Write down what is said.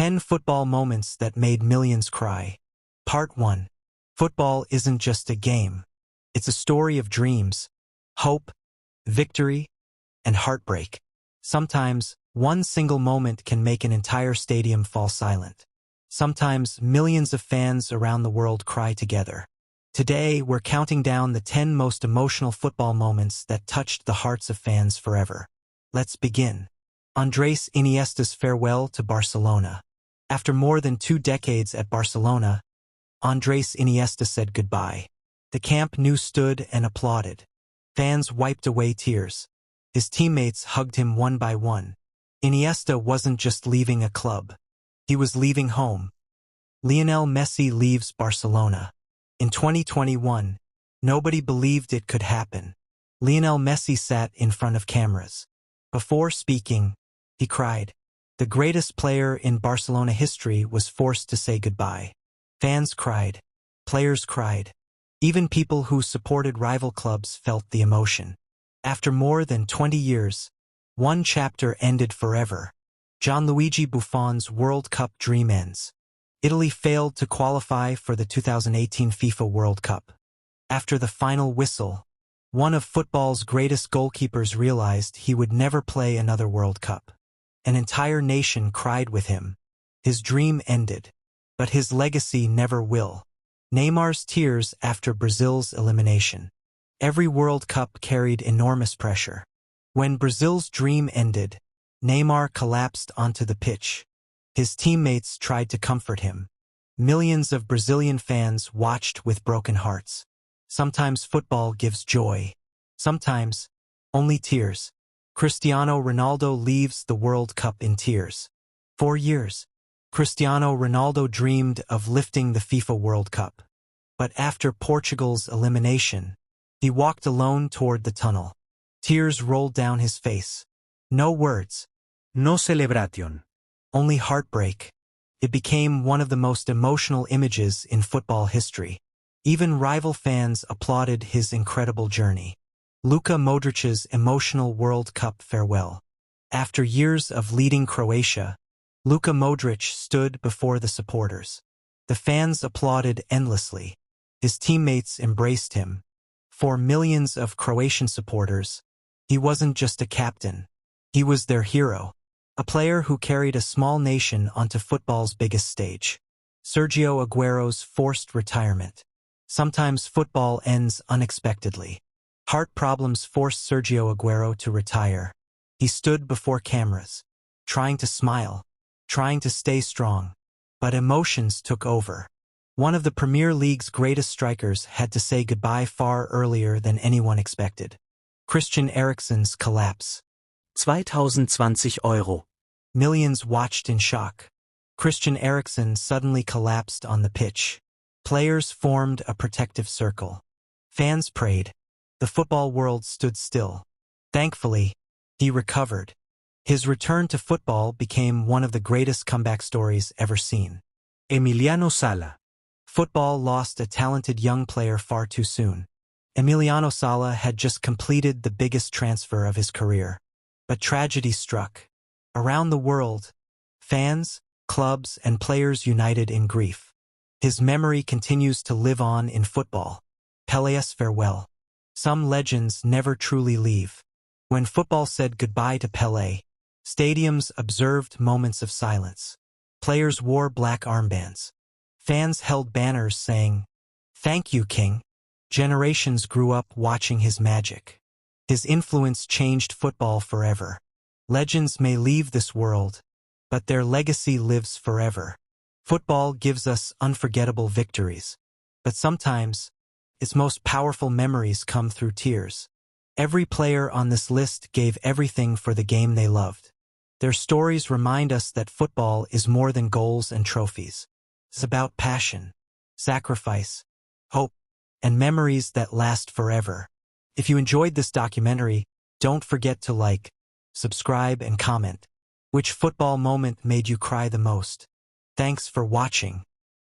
10 Football Moments That Made Millions Cry. Part 1. Football isn't just a game. It's a story of dreams, hope, victory, and heartbreak. Sometimes, one single moment can make an entire stadium fall silent. Sometimes, millions of fans around the world cry together. Today, we're counting down the 10 most emotional football moments that touched the hearts of fans forever. Let's begin. Andrés Iniesta's farewell to Barcelona. After more than 2 decades at Barcelona, Andrés Iniesta said goodbye. The Camp Nou stood and applauded. Fans wiped away tears. His teammates hugged him one by one. Iniesta wasn't just leaving a club. He was leaving home. Lionel Messi leaves Barcelona. In 2021, nobody believed it could happen. Lionel Messi sat in front of cameras. Before speaking, he cried. The greatest player in Barcelona history was forced to say goodbye. Fans cried. Players cried. Even people who supported rival clubs felt the emotion. After more than 20 years, one chapter ended forever. Gianluigi Buffon's World Cup dream ends. Italy failed to qualify for the 2018 FIFA World Cup. After the final whistle, one of football's greatest goalkeepers realized he would never play another World Cup. An entire nation cried with him. His dream ended, but his legacy never will. Neymar's tears after Brazil's elimination. Every World Cup carried enormous pressure. When Brazil's dream ended, Neymar collapsed onto the pitch. His teammates tried to comfort him. Millions of Brazilian fans watched with broken hearts. Sometimes football gives joy. Sometimes, only tears. Cristiano Ronaldo leaves the World Cup in tears. For years, Cristiano Ronaldo dreamed of lifting the FIFA World Cup. But after Portugal's elimination, he walked alone toward the tunnel. Tears rolled down his face. No words. No celebration. Only heartbreak. It became one of the most emotional images in football history. Even rival fans applauded his incredible journey. Luka Modric's emotional World Cup farewell. After years of leading Croatia, Luka Modrić stood before the supporters. The fans applauded endlessly. His teammates embraced him. For millions of Croatian supporters, he wasn't just a captain. He was their hero. A player who carried a small nation onto football's biggest stage. Sergio Agüero's forced retirement. Sometimes football ends unexpectedly. Heart problems forced Sergio Agüero to retire. He stood before cameras, trying to smile, trying to stay strong. But emotions took over. One of the Premier League's greatest strikers had to say goodbye far earlier than anyone expected. Christian Eriksen's collapse. 2020 Euro. Millions watched in shock. Christian Eriksen suddenly collapsed on the pitch. Players formed a protective circle. Fans prayed. The football world stood still. Thankfully, he recovered. His return to football became one of the greatest comeback stories ever seen. Emiliano Sala. Football lost a talented young player far too soon. Emiliano Sala had just completed the biggest transfer of his career. But tragedy struck. Around the world, fans, clubs, and players united in grief. His memory continues to live on in football. Pelé's farewell. Some legends never truly leave. When football said goodbye to Pelé, stadiums observed moments of silence. Players wore black armbands. Fans held banners saying, "Thank you, King." Generations grew up watching his magic. His influence changed football forever. Legends may leave this world, but their legacy lives forever. Football gives us unforgettable victories, but sometimes, its most powerful memories come through tears. Every player on this list gave everything for the game they loved. Their stories remind us that football is more than goals and trophies. It's about passion, sacrifice, hope, and memories that last forever. If you enjoyed this documentary, don't forget to like, subscribe, and comment. Which football moment made you cry the most? Thanks for watching.